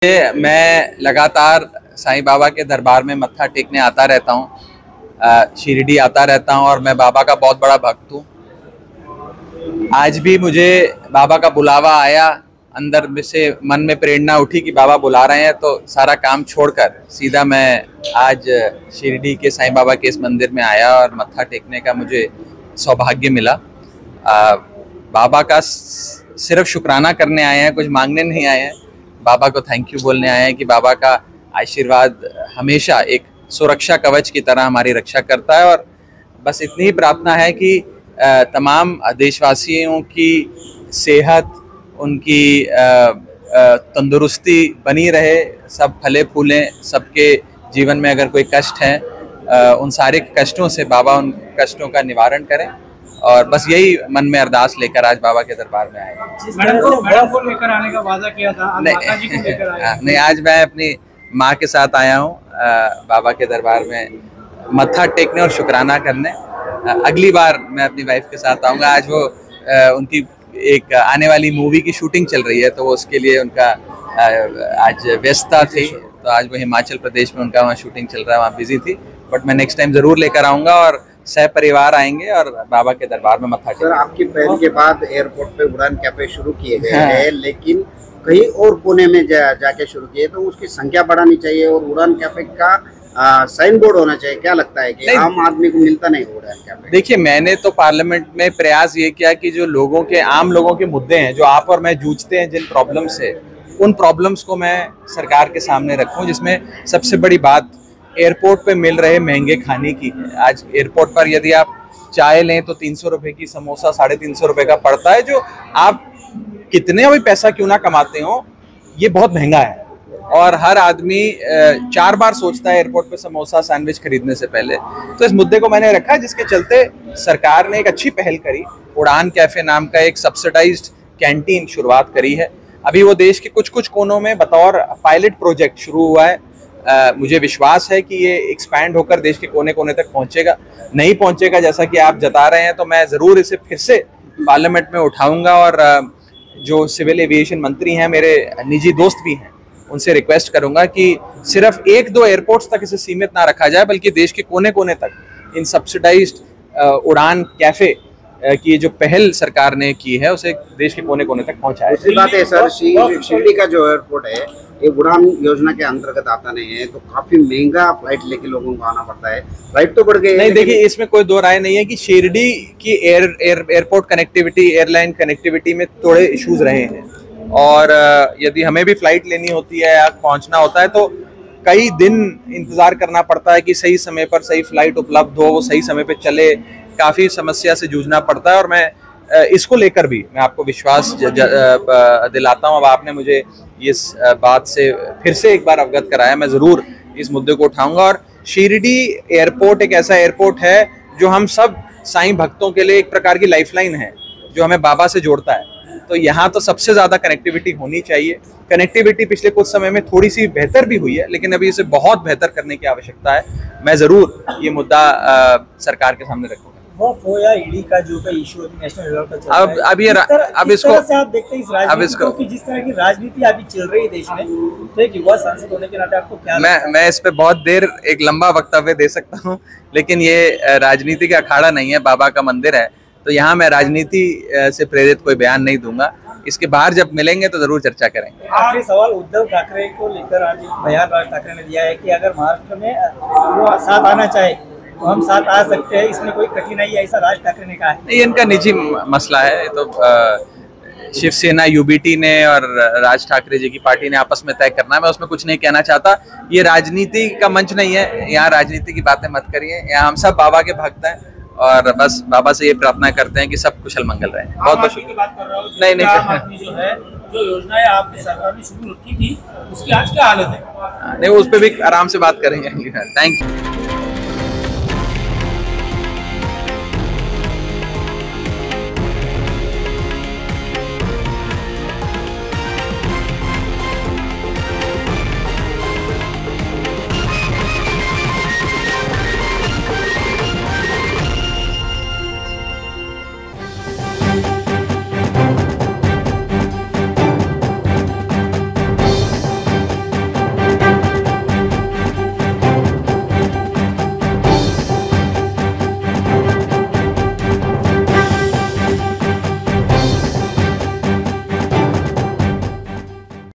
मैं लगातार साईं बाबा के दरबार में मत्था टेकने आता रहता हूँ, शिरडी आता रहता हूँ और मैं बाबा का बहुत बड़ा भक्त हूँ। आज भी मुझे बाबा का बुलावा आया, अंदर में से मन में प्रेरणा उठी कि बाबा बुला रहे हैं, तो सारा काम छोड़कर सीधा मैं आज शिरडी के साईं बाबा के इस मंदिर में आया और मत्था टेकने का मुझे सौभाग्य मिला। बाबा का सिर्फ शुक्राना करने आए हैं, कुछ मांगने नहीं आए हैं। बाबा को थैंक यू बोलने आए हैं कि बाबा का आशीर्वाद हमेशा एक सुरक्षा कवच की तरह हमारी रक्षा करता है। और बस इतनी ही प्रार्थना है कि तमाम देशवासियों की सेहत, उनकी तंदुरुस्ती बनी रहे, सब फले फूलें, सबके जीवन में अगर कोई कष्ट है उन सारे कष्टों से बाबा उन कष्टों का निवारण करें। और बस यही मन में अरदास लेकर आज बाबा के दरबार में आए। मैडम को लेकर आने का वादा किया था, माता जी को लेकर आए। नहीं, आज मैं अपनी माँ के साथ आया हूँ बाबा के दरबार में मत्था टेकने और शुक्राना करने। अगली बार मैं अपनी वाइफ के साथ आऊँगा। आज वो उनकी एक आने वाली मूवी की शूटिंग चल रही है, तो वो उसके लिए उनका आज व्यस्तता थी, तो आज वो हिमाचल प्रदेश में उनका वहाँ शूटिंग चल रहा है, वहाँ बिजी थी। बट मैं नेक्स्ट टाइम ज़रूर लेकर आऊँगा और सह परिवार आएंगे और बाबा के दरबार में मत्था टेकेंगे। सर, आपकी पहल के बाद एयरपोर्ट पे उड़ान कैफे शुरू किए गए हैं, लेकिन कहीं और कोने में जाके शुरू किए, तो उसकी संख्या बढ़ानी चाहिए और उड़ान कैफे का साइन बोर्ड होना चाहिए। क्या लगता है कि आम आदमी को मिलता नहीं उड़ान कैफे? देखिए, मैंने तो पार्लियामेंट में प्रयास ये किया कि जो लोगों के, आम लोगों के मुद्दे हैं, जो आप और मैं जूझते हैं जिन प्रॉब्लम से, उन प्रॉब्लम्स को मैं सरकार के सामने रखूं। जिसमें सबसे बड़ी बात एयरपोर्ट पे मिल रहे महंगे खाने की है। आज एयरपोर्ट पर यदि आप चाय लें तो 300 रुपए की समोसा 350 रुपए का पड़ता है, जो आप कितने भी पैसा क्यों ना कमाते हो, ये बहुत महंगा है। और हर आदमी 4 बार सोचता है एयरपोर्ट पे समोसा सैंडविच खरीदने से पहले। तो इस मुद्दे को मैंने रखा, जिसके चलते सरकार ने एक अच्छी पहल करी। उड़ान कैफे नाम का एक सब्सिडाइज्ड कैंटीन शुरुआत करी है। अभी वो देश के कुछ कुछ कोनों में बतौर पायलट प्रोजेक्ट शुरू हुआ है। मुझे विश्वास है कि ये एक्सपैंड होकर देश के कोने कोने तक पहुंचेगा। नहीं पहुंचेगा जैसा कि आप जता रहे हैं, तो मैं ज़रूर इसे फिर से पार्लियामेंट में उठाऊंगा। और जो सिविल एविएशन मंत्री हैं, मेरे निजी दोस्त भी हैं, उनसे रिक्वेस्ट करूंगा कि सिर्फ 1-2 एयरपोर्ट्स तक इसे सीमित ना रखा जाए, बल्कि देश के कोने कोने तक इन सब्सिडाइज्ड उड़ान कैफे की जो पहल सरकार ने की है, उसे देश के कोने कोने तक पहुंचाया। दूसरी बात है सर, शिरडी का जो एयरपोर्ट है, ये उड़ान योजना के अंतर्गत आता नहीं है, तो काफी महंगा फ्लाइट लेके लोगों को आना पड़ता है। फ्लाइट तो बढ़ गई नहीं, देखिए, इसमें कोई दो राय नहीं है कि शिरडी की एयरपोर्ट कनेक्टिविटी, एयरलाइन कनेक्टिविटी में थोड़े इश्यूज रहे हैं। और यदि हमें भी फ्लाइट लेनी होती है या पहुंचना होता है, तो कई दिन इंतजार करना पड़ता है कि सही समय पर सही फ्लाइट उपलब्ध हो, वो सही समय पे चले। काफी समस्या से जूझना पड़ता है। और मैं इसको लेकर भी मैं आपको विश्वास दिलाता हूं। अब आपने मुझे इस बात से फिर से एक बार अवगत कराया, मैं ज़रूर इस मुद्दे को उठाऊंगा। और शिरडी एयरपोर्ट एक ऐसा एयरपोर्ट है जो हम सब साईं भक्तों के लिए एक प्रकार की लाइफलाइन है, जो हमें बाबा से जोड़ता है। तो यहाँ तो सबसे ज़्यादा कनेक्टिविटी होनी चाहिए। कनेक्टिविटी पिछले कुछ समय में थोड़ी सी बेहतर भी हुई है, लेकिन अभी इसे बहुत बेहतर करने की आवश्यकता है। मैं ज़रूर ये मुद्दा सरकार के सामने रखूँगा। वो या ईडी का जो इशू नेशनल लेवल पर चल रहा है, अब इसको आप देखते हैं इस राजनीति की, जिस तरह की राजनीति अभी चल रही है देश में, तो एक युवा सांसद होने के नाते आपको क्या मैं इस पे बहुत देर एक लंबा वक्तव्य दे सकता हूँ, लेकिन ये राजनीति का अखाड़ा नहीं है, बाबा का मंदिर है, तो यहाँ मैं राजनीति से प्रेरित कोई बयान नहीं दूंगा। इसके बाहर जब मिलेंगे तो जरूर चर्चा करेंगे। आखिरी सवाल, उद्धव ठाकरे को लेकर आज बयान राज ठाकरे ने दिया है कि अगर महाराष्ट्र में वो साथ आना चाहे तो हम साथ आ सकते हैं, इसमें कोई कठिनाई, ऐसा राज ठाकरे ने कहा है। नहीं, इनका निजी मसला है। तो शिवसेना, यूबीटी ने और राज ठाकरे जी की पार्टी ने आपस में तय करना है, मैं उसमें कुछ नहीं कहना चाहता। ये राजनीति का मंच नहीं है, यहाँ राजनीति की बातें मत करिए। यहाँ हम सब बाबा के भक्त हैं और बस बाबा से ये प्रार्थना करते हैं कि सब कुशल मंगल रहे। बहुत बहुत शुक्रिया। नहीं, जो है, जो योजनाएं आपकी सरकार ने शुरू की थी, उसकी आज क्या हालत है? नहीं, उस पर भी आराम से बात करेंगे। Thank you.